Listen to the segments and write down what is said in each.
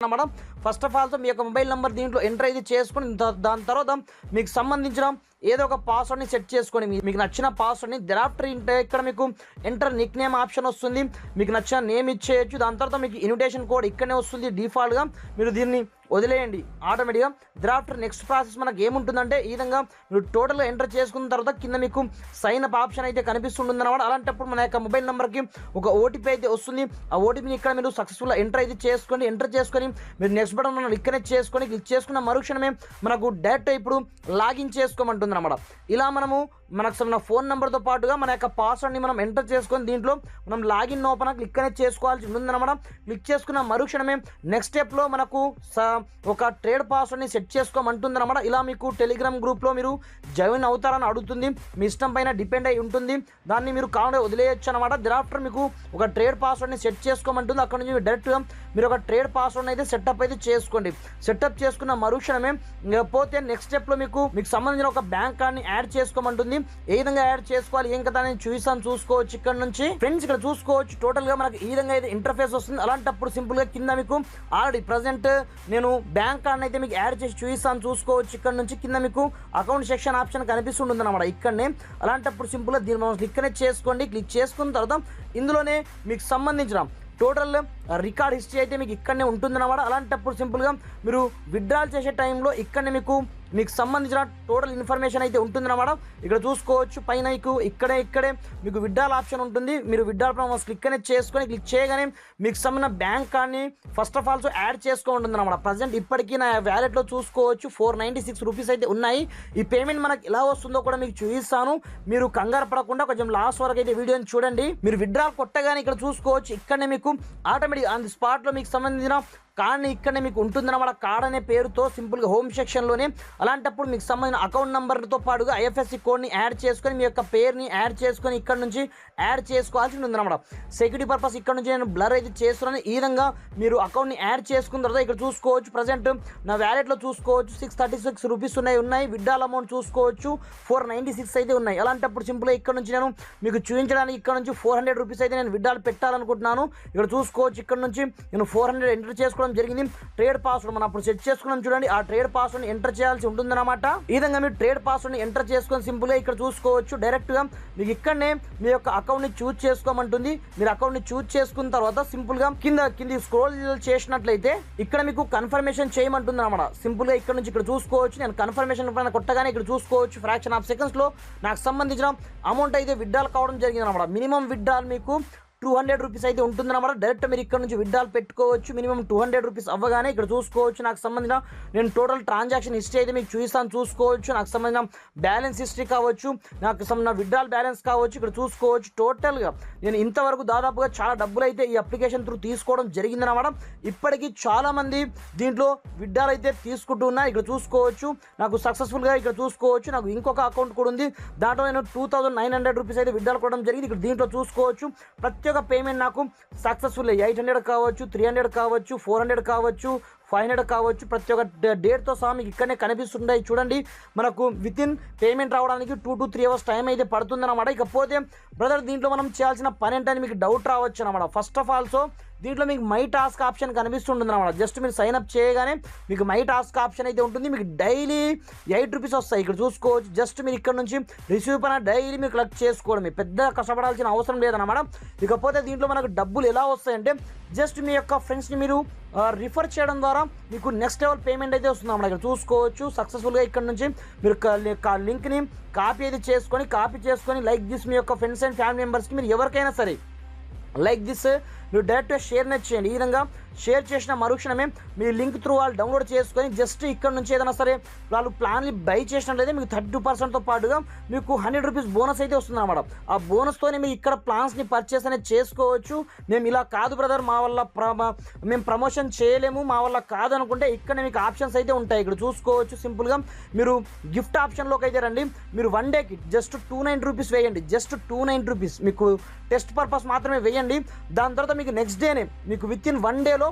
Madam first of all మీ యొక్క mobile number దీంట్లో enter అయితే చేసుకొని దాని తర్వాత మీకు సంబంధించిన ఏదో ఒక పాస్వర్డ్ని సెట్ చేసుకొని మీకు నచ్చిన పాస్వర్డ్ని దెరాఫ్టర్ ఇక్కడ మీకు ఎంటర్ నిక్ నేమ్ ఆప్షన్ వస్తుంది. మీకు నచ్చిన నేమ్ ఇచ్చేయచ్చు. దాని తర్వాత మీకు ఇన్విటేషన్ కోడ్ ఇక్కడనే వస్తుంది డిఫాల్ట్గా. మీరు దీన్ని వదిలేయండి ఆటోమేటిక్గా. దెరాఫ్టర్ నెక్స్ట్ ప్రాసెస్ మనకు ఏముంటుందంటే ఈ విధంగా మీరు టోటల్గా ఎంటర్ చేసుకున్న తర్వాత కింద మీకు సైన్ అప్ ఆప్షన్ అయితే కనిపిస్తుంటుంది అన్నమాట. అలాంటప్పుడు మన యొక్క మొబైల్ నెంబర్కి ఒక ఓటీపీ అయితే వస్తుంది. ఆ ఓటీపీని ఇక్కడ మీరు సక్సెస్ఫుల్గా ఎంటర్ చేసుకొని మీరు నెక్స్ట్ బటన్ ఇక్కడనే క్లిక్ చేసుకున్న మరుక్షణమే మనకు డైరెక్ట్ ఇప్పుడు లాగిన్ చేసుకోమంటుంది అన్నమాట. ఇలా మనకు ఫోన్ నెంబర్తో పాటుగా మన యొక్క పాస్వర్డ్ని మనం ఎంటర్ చేసుకొని దీంట్లో మనం లాగిన్ ఓపెన్ క్లిక్ అనేది చేసుకోవాల్సి ఉంటుందన్నమాట. క్లిక్ చేసుకున్న మరుక్షణమే నెక్స్ట్ స్టెప్లో మనకు ఒక ట్రేడ్ పాస్వర్డ్ని సెట్ చేసుకోమంటుంది అన్నమాట. ఇలా మీకు టెలిగ్రామ్ గ్రూప్లో మీరు జాయిన్ అవుతారని అడుగుతుంది. మీ ఇష్టం పైన డిపెండ్ అయి ఉంటుంది. దాన్ని మీరు కావాలంటే వదిలేయచ్చు అనమాట. దిరాఫ్టర్ మీకు ఒక ట్రేడ్ పాస్వర్డ్ని సెట్ చేసుకోమంటుంది. అక్కడ నుంచి డైరెక్ట్గా మీరు ఒక ట్రేడ్ పాస్వర్డ్ అయితే సెటప్ అయితే చేసుకోండి. సెటప్ చేసుకున్న మరుక్షణమే పోతే నెక్స్ట్ స్టెప్లో మీకు సంబంధించిన ఒక బ్యాంక్ కార్డ్ని యాడ్ చేసుకోమంటుంది. ఏ విధంగా యాడ్ చేసుకోవాలి ఏం కదా నేను చూసుకోవచ్చు. ఇక్కడ నుంచి ఫ్రెండ్స్ ఇక్కడ చూసుకోవచ్చు టోటల్గా మనకి ఈ విధంగా అయితే ఇంటర్ఫేస్ వస్తుంది. అలాంటప్పుడు సింపుల్గా కింద మీకు ఆల్రెడీ ప్రజెంట్ నేను బ్యాంక్ కార్డ్ అయితే మీకు యాడ్ చేసి చూసుకోవచ్చు. ఇక్కడ నుంచి కింద మీకు అకౌంట్ సెక్షన్ ఆప్షన్ కనిపిస్తుంటుంది అన్నమాట ఇక్కడనే. అలాంటప్పుడు సింపుల్గా దీన్ని మనం క్లిక్ అనేది చేసుకోండి. క్లిక్ చేసుకున్న తర్వాత ఇందులోనే మీకు సంబంధించిన టోటల్ రికార్డ్ హిస్టరీ అయితే మీకు ఇక్కడనే ఉంటుందన్నమాట. అలాంటప్పుడు సింపుల్గా మీరు విత్డ్రాల్ చేసే టైంలో ఇక్కడనే మీకు సంబంధించిన టోటల్ ఇన్ఫర్మేషన్ అయితే ఉంటుందన్నమాట. ఇక్కడ చూసుకోవచ్చు పైన మీకు ఇక్కడే మీకు విత్డ్రాల్ ఆప్షన్ ఉంటుంది. మీరు విత్డ్రాల్ క్లిక్ చేయగానే మీకు సంబంధించిన బ్యాంక్ కార్డ్ని ఫస్ట్ ఆఫ్ ఆల్ యాడ్ చేసుకోంటుంది అనమాట. ప్రజెంట్ ఇప్పటికీ నా వ్యాలెట్లో చూసుకోవచ్చు 496 రూపీస్ అయితే ఉన్నాయి. ఈ పేమెంట్ మనకి ఎలా వస్తుందో కూడా మీకు చూపిస్తాను. మీరు కంగారు పడకుండా కొంచెం లాస్ట్ వరకు అయితే వీడియోని చూడండి. మీరు విత్డ్రాల్ కొట్టగానే ఇక్కడ చూసుకోవచ్చు ఇక్కడనే మీకు ఆటోమేటిక్ ఆన్ ది స్పాట్లో మీకు సంబంధించిన కార్డ్ని ఇక్కడనే మీకు ఉంటుందన్నమాట. కార్డ్ అనే పేరుతో సింపుల్గా హోమ్ సెక్షన్లోనే. అలాంటప్పుడు మీకు సంబంధించిన అకౌంట్ నెంబర్తో పాటుగా ఐఎఫ్ఎస్సి కోడ్ని యాడ్ చేసుకొని మీ యొక్క పేరుని యాడ్ చేసుకొని ఇక్కడ నుంచి యాడ్ చేసుకోవాల్సి ఉంటుందన్నమాట. సెక్యూరిటీ పర్పస్ ఇక్కడ నుంచి నేను బ్లర్ అయితే చేస్తున్నాను. ఈ విధంగా మీరు అకౌంట్ని యాడ్ చేసుకున్న తర్వాత ఇక్కడ చూసుకోవచ్చు ప్రజెంట్ నా వ్యాలెట్లో చూసుకోవచ్చు 636 రూపీస్ ఉన్నాయి. విత్డ్రాల్ అమౌంట్ చూసుకోవచ్చు 496 అయితే ఉన్నాయి. అలాంటప్పుడు సింపుల్గా ఇక్కడ నుంచి నేను మీకు చూపించడానికి ఇక్కడ నుంచి 400 రూపీస్ అయితే నేను విత్డ్రాల్ పెట్టాలనుకుంటున్నాను. ఇక్కడ చూసుకోవచ్చు ఇక్కడ నుంచి నేను 400 ఎంటర్ చేసుకోవడం జరిగింది. ట్రేడ్ పాస్వర్డ్ మనం అప్పుడు సెట్ చేసుకున్నాం చూడండి. ఆ ట్రేడ్ పాస్వర్డ్ ఎంటర్ చేయాల్సి ఉంటుందన్నమాట. ఈ విధంగా మీరు ట్రేడ్ పాస్వర్డ్ ఎంటర్ చేసుకొని సింపుల్ గా ఇక్కడ చూసుకోవచ్చు డైరెక్ట్ గా మీకు ఇక్కడనే మీ యొక్క అకౌంట్ ని చూజ్ చేసుకోమంటుంది. మీరు అకౌంట్ ని చూజ్ చేసుకున్న తర్వాత సింపుల్ గా కింద స్క్రోల్ చేసినట్లయితే ఇక్కడ మీకు కన్ఫర్మేషన్ చేయమంటుంది అనమాట. సింపుల్ గా ఇక్కడ నుంచి ఇక్కడ చూసుకోవచ్చు. నేను కన్ఫర్మేషన్ పైన కొట్టగానే ఇక్కడ చూసుకోవచ్చు ఫ్రాక్షన్ ఆఫ్ సెకండ్స్ లో నాకు సంబంధించిన అమౌంట్ అయితే విత్డ్రాల్ కావడం జరిగింది అనమాట. మినిమం విత్డ్రాల్ మీకు 200 రూపీస్ అయితే ఉంటుందన్నమాట. డైరెక్ట్ మీరు ఇక్కడ నుంచి విత్డ్రాల్ పెట్టుకోవచ్చు. మినిమం 200 రూపీస్ అవ్వగానే ఇక్కడ చూసుకోవచ్చు నాకు సంబంధించిన నేను టోటల్ ట్రాన్సాక్షన్ హిస్టరీ అయితే మీకు చూసుకోవచ్చు. నాకు సంబంధించిన బ్యాలెన్స్ హిస్టరీ కావచ్చు, నాకు సంబంధించిన విత్డ్రాల్ బ్యాలెన్స్ కావచ్చు. ఇక్కడ చూసుకోవచ్చు టోటల్గా నేను ఇంతవరకు దాదాపుగా చాలా డబ్బులు అయితే ఈ అప్లికేషన్ త్రూ తీసుకోవడం జరిగిందన్నమాట. ఇప్పటికీ చాలామంది దీంట్లో విత్డ్రాల్ అయితే తీసుకుంటున్నారు. ఇక్కడ చూసుకోవచ్చు నాకు సక్సెస్ఫుల్గా ఇక్కడ చూసుకోవచ్చు నాకు ఇంకొక అకౌంట్ కూడా ఉంది. దాంట్లో నేను 2900 రూపీస్ అయితే విత్డ్రాల్ కొట్టడం జరిగింది. ఇక్కడ దీంట్లో చూసుకోవచ్చు ప్రతి ఒక్క పేమెంట్ నాకు సక్సెస్ఫుల్ 800 కావచ్చు, 300 కావచ్చు, 400 కావచ్చు, 500 కావచ్చు. ప్రతి ఒక్క డేట్తో సహా మీకు ఇక్కడనే కనిపిస్తుంటాయి చూడండి. మనకు విత్ ఇన్ పేమెంట్ రావడానికి 2 to 3 అవర్స్ టైం అయితే పడుతుందన్నమాట. ఇకపోతే బ్రదర్ దీంట్లో మనం చేయాల్సిన పని ఏంటని మీకు డౌట్ రావచ్చు అనమాట. ఫస్ట్ ఆఫ్ ఆల్సో దీంట్లో మీకు మై టాస్క్ ఆప్షన్ కనిపిస్తుంటుంది అనమాట. జస్ట్ మీరు సైన్అప్ చేయగానే మీకు మై టాస్క్ ఆప్షన్ అయితే ఉంటుంది. మీకు డైలీ 8 రూపీస్ వస్తాయి. ఇక్కడ చూసుకోవచ్చు జస్ట్ మీరు ఇక్కడ నుంచి రిసీవ్ పైన డైలీ మీరు కలెక్ట్ చేసుకోవడమే, పెద్ద కష్టపడాల్సిన అవసరం లేదన్నమాట. ఇకపోతే దీంట్లో మనకు డబ్బులు ఎలా వస్తాయంటే జస్ట్ మీ యొక్క ఫ్రెండ్స్ని మీరు రిఫర్ చేయడం ద్వారా మీకు నెక్స్ట్ లెవెల్ పేమెంట్ అయితే వస్తుంది అన్నమాట. ఇక్కడ చూసుకోవచ్చు సక్సెస్ఫుల్గా ఇక్కడ నుంచి మీరు లింక్ని కాపీ చేసుకొని లైక్ దిస్ మీ యొక్క ఫ్రెండ్స్ అండ్ ఫ్యామిలీ మెంబర్స్కి మీరు ఎవరికైనా సరే లైక్ దిస్ మీరు డైరెక్ట్గా షేర్ చేయండి. ఈ విధంగా షేర్ చేసిన మరుక్షణమే మీ లింక్ త్రూ వాళ్ళు డౌన్లోడ్ చేసుకొని జస్ట్ ఇక్కడ నుంచి ఏదైనా సరే వాళ్ళు ప్లాన్లు బై చేసినట్లయితే మీకు 32%తో పాటుగా మీకు 100 రూపీస్ బోనస్ అయితే వస్తుంది అనమాట. ఆ బోనస్తోనే మీరు ఇక్కడ ప్లాన్స్ని పర్చేస్ అనేది చేసుకోవచ్చు. మేము ఇలా కాదు బ్రదర్ మా వల్ల మేము ప్రమోషన్ చేయలేము మా వల్ల కాదు అనుకుంటే ఇక్కడ మీకు ఆప్షన్స్ అయితే ఉంటాయి. ఇక్కడ చూసుకోవచ్చు సింపుల్గా మీరు గిఫ్ట్ ఆప్షన్లోకి అయితే రండి. మీరు 1 డేకి జస్ట్ 290 రూపీస్ వేయండి. జస్ట్ 290 రూపీస్ మీకు టెస్ట్ పర్పస్ మాత్రమే వేయండి. దాని తర్వాత మీకు నెక్స్ట్ డేనే మీకు విత్ ఇన్ 1 డేలో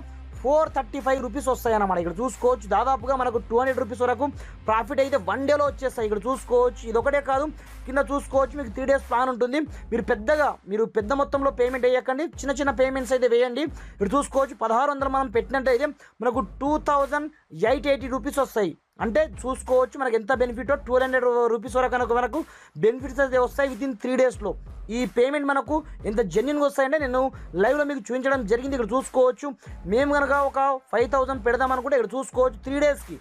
435 రూపీస్ వస్తాయి అన్నమాట. ఇక్కడ చూసుకోవచ్చు దాదాపుగా మనకు 200 రూపీస్ వరకు ప్రాఫిట్ అయితే 1 డేలో వచ్చేస్తాయి. ఇక్కడ చూసుకోవచ్చు ఇది ఒకటే కాదు, కింద చూసుకోవచ్చు మీకు 3 డేస్ ప్లాన్ ఉంటుంది. మీరు పెద్ద మొత్తంలో పేమెంట్ వేయకండి, చిన్న చిన్న పేమెంట్స్ అయితే వేయండి. ఇక్కడ చూసుకోవచ్చు 1600 మనం పెట్టినట్టయితే మనకు 2880 రూపీస్ వస్తాయి. అంటే చూసుకోవచ్చు మనకు ఎంత బెనిఫిట్, 1200 రూపీస్ వరకు కనుక మనకు బెనిఫిట్స్ అయితే వస్తాయి వితిన్ 3 డేస్లో. ఈ పేమెంట్ మనకు ఎంత జెన్యున్గా వస్తాయంటే నేను లైవ్లో మీకు చూపించడం జరిగింది. ఇక్కడ చూసుకోవచ్చు మేము కనుక ఒక 5000 పెడదాం అనుకుంటే ఇక్కడ చూసుకోవచ్చు 3 డేస్కి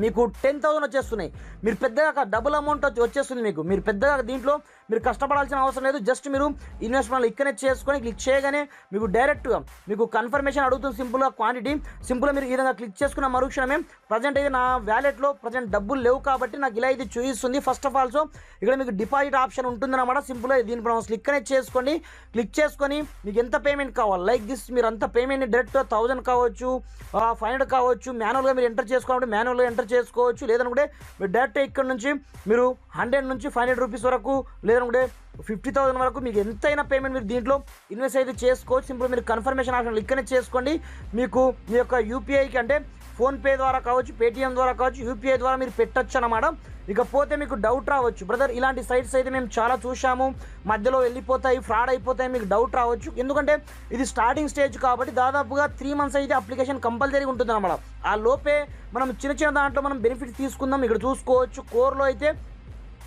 మీకు 10,000 వచ్చేస్తున్నాయి. మీరు పెద్దగా డబుల్ అమౌంట్ వచ్చేస్తుంది మీకు. మీరు పెద్దగా దీంట్లో మీరు కష్టపడాల్సిన అవసరం లేదు. జస్ట్ మీరు ఇన్వెస్ట్మెంట్ ఇక్కడనే చేసుకొని క్లిక్ చేయగానే మీకు డైరెక్ట్గా మీకు కన్ఫర్మేషన్ అడుగుతుంది. సింపుల్గా క్వాంటిటీ సింపుల్గా మీరు ఈ విధంగా క్లిక్ చేసుకున్న మరుక్షణమే ప్రజెంట్ అయితే నా వ్యాలెట్లో ప్రజెంట్ డబ్బులు లేవు కాబట్టి నాకు ఇలా అయితే చూపిస్తుంది. ఫస్ట్ ఆఫ్ ఆల్ సో ఇక్కడ మీకు డిపాజిట్ ఆప్షన్ ఉంటుందన్నమాట. సింపుల్గా దీనిపై క్లిక్ చేసుకోండి. క్లిక్ చేసుకొని మీకు ఎంత పేమెంట్ కావాలి లైక్ దిస్ మీరు అంత పేమెంట్ డైరెక్ట్ 1000 కావచ్చు, 500 కావచ్చు, మాన్యువల్గా మీరు ఎంటర్ చేసుకోవాలంటే మాన్యువల్గా ఎంటర్ చేసుకోవచ్చు. లేదనుకుంటే మీరు డైరెక్ట్ ఇక్కడ నుంచి మీరు 100 నుంచి 500 రూపీస్ వరకు లేదనుకుంటే 50,000 వరకు మీకు ఎంతైనా పేమెంట్ మీరు దీంట్లో ఇన్వెస్ట్ అయితే చేసుకోవచ్చు. సింపుల్ మీరు కన్ఫర్మేషన్ ఆప్షన్ ఇక్కడనే చేసుకోండి. మీకు మీ యొక్క యూపీఐకి అంటే ఫోన్పే ద్వారా కావచ్చు, పేటిఎం ద్వారా కావచ్చు, యూపీఐ ద్వారా మీరు పెట్టచ్చు అన్నమాట. ఇకపోతే మీకు డౌట్ రావచ్చు, బ్రదర్ ఇలాంటి సైట్స్ అయితే మేము చాలా చూసాము, మధ్యలో వెళ్ళిపోతాయి, ఫ్రాడ్ అయిపోతాయి, మీకు డౌట్ రావచ్చు. ఎందుకంటే ఇది స్టార్టింగ్ స్టేజ్ కాబట్టి దాదాపుగా 3 మంత్స్ అయితే అప్లికేషన్ కంపల్సరీ ఉంటుంది అన్నమాట. ఆ లోపే మనం చిన్న దాంట్లో మనం బెనిఫిట్స్ తీసుకుందాం. ఇక్కడ చూసుకోవచ్చు కోర్లో అయితే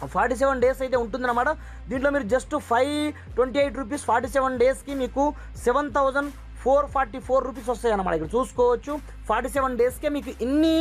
47 డేస్ అయితే ఉంటుందన్నమాట. దీంట్లో మీరు జస్ట్ 528 రూపీస్ 47 డేస్కి మీకు 7444 రూపీస్ వస్తాయి అన్నమాట. ఇక్కడ చూసుకోవచ్చు 47 డేస్కే మీకు ఇన్ని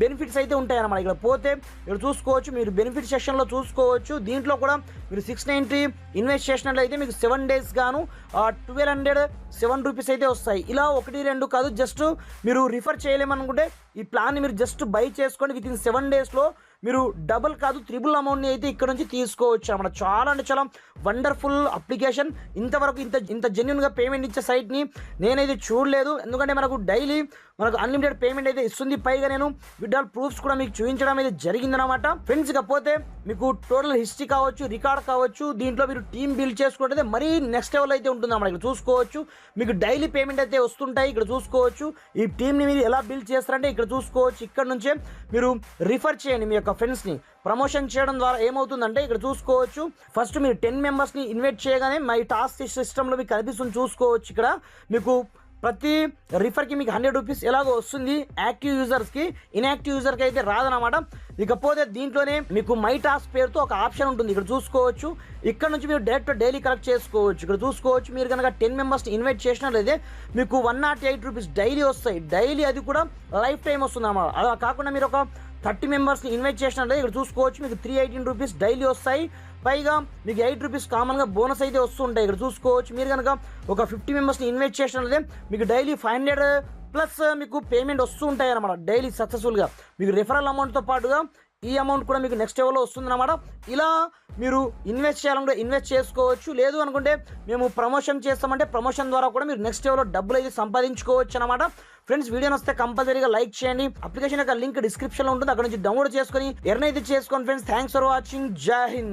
బెనిఫిట్స్ అయితే ఉంటాయి అన్నమాట. ఇక్కడ పోతే ఇక్కడ చూసుకోవచ్చు మీరు బెనిఫిట్ సెక్షన్లో చూసుకోవచ్చు. దీంట్లో కూడా మీరు 690 ఇన్వెస్ట్ చేసినట్లయితే మీకు 7 డేస్ గాను 1207 రూపీస్ అయితే వస్తాయి. ఇలా 1 2 కాదు, జస్ట్ మీరు రిఫర్ చేయలేమనుకుంటే ఈ ప్లాన్ని మీరు జస్ట్ బై చేసుకోండి. విత్ ఇన్ 7 డేస్లో మీరు డబుల్ కాదు ట్రిపుల్ అమౌంట్ని అయితే ఇక్కడ నుంచి తీసుకోవచ్చు అన్నమాట. చాలా అంటే చాలా వండర్ఫుల్ అప్లికేషన్. ఇంతవరకు ఇంత జెన్యున్గా పేమెంట్ ఇచ్చే సైట్ని నేనైతే చూడలేదు. ఎందుకంటే మనకు డైలీ మనకు అన్లిమిటెడ్ పేమెంట్ అయితే ఇస్తుంది. పైగా నేను విత్డ్రాల్ ప్రూఫ్స్ కూడా మీకు చూపించడం అయితే జరిగిందనమాట ఫ్రెండ్స్. ఇకపోతే మీకు టోటల్ హిస్టరీ కావచ్చు, రికార్డ్ కావచ్చు, దీంట్లో మీరు టీమ్ బిల్డ్ చేసుకుంటే మరీ నెక్స్ట్ లెవెల్ అయితే ఉంటుంది అన్నమాట. ఇక్కడ చూసుకోవచ్చు మీకు డైలీ పేమెంట్ అయితే వస్తుంటాయి. ఇక్కడ చూసుకోవచ్చు ఈ టీమ్ని మీరు ఎలా బిల్డ్ చేస్తారంటే ఇక్కడ చూసుకోవచ్చు ఇక్కడ నుంచే మీరు రిఫర్ చేయండి మీ యొక్క ఫ్రెండ్స్ని. ప్రమోషన్ చేయడం ద్వారా ఏమవుతుందంటే ఇక్కడ చూసుకోవచ్చు ఫస్ట్ మీరు 10 మెంబర్స్ని ఇన్వైట్ చేయగానే మై టాస్క్ సిస్టంలో మీకు కనిపిస్తుంది. చూసుకోవచ్చు ఇక్కడ మీకు ప్రతి రిఫర్కి మీకు 100 రూపీస్ ఎలాగో వస్తుంది యాక్టివ్ యూజర్స్కి, ఇన్యాక్టివ్ యూజర్కి అయితే రాదనమాట. ఇకపోతే దీంట్లోనే మీకు మై టాస్క్ పేరుతో ఒక ఆప్షన్ ఉంటుంది. ఇక్కడ చూసుకోవచ్చు ఇక్కడ నుంచి మీరు డైరెక్ట్ డైలీ కలెక్ట్ చేసుకోవచ్చు. ఇక్కడ చూసుకోవచ్చు మీరు కనుక 10 మెంబర్స్ని ఇన్వైట్ చేసినట్లయితే మీకు 108 రూపీస్ డైలీ వస్తాయి. డైలీ అది కూడా లైఫ్ టైం వస్తుంది అన్నమాట. అలా కాకుండా మీరు ఒక 30 మెంబర్స్ని ఇన్వైట్ చేసినట్లయితే ఇక్కడ చూసుకోవచ్చు మీకు 318 రూపీస్ డైలీ వస్తాయి. పైగా మీకు 8 రూపీస్ కామన్గా బోనస్ అయితే వస్తుంటాయి. ఇక్కడ చూసుకోవచ్చు మీరు కనుక ఒక 50 మెంబర్స్ని ఇన్వైట్ చేసినట్లయితే మీకు డైలీ 500 ప్లస్ మీకు పేమెంట్ వస్తూ ఉంటాయి అన్నమాట. డైలీ సక్సెస్ఫుల్గా మీకు రిఫరల్ అమౌంట్తో పాటుగా ఈ అమౌంట్ కూడా మీకు నెక్స్ట్ లెవెల్లో వస్తుందన్నమాట. ఇలా మీరు ఇన్వెస్ట్ చేయాలంటే ఇన్వెస్ట్ చేసుకోవచ్చు. లేదు అనుకుంటే మేము ప్రమోషన్ చేస్తామంటే ప్రమోషన్ ద్వారా కూడా మీరు నెక్స్ట్ లెవెల్లో డబ్బులు అయితే సంపాదించుకోవచ్చు అనమాట. ఫ్రెండ్స్ వీడియో వస్తే కంపల్సరీగా లైక్ చేయండి. అప్లికేషన్ యొక్క లింక్ డిస్క్రిప్షన్లో ఉంటుంది, అక్కడ నుంచి డౌన్లోడ్ చేసుకొని ఎర్న్ అయితే చేసుకోండి ఫ్రెండ్స్. Thanks for watching. జై హింద్.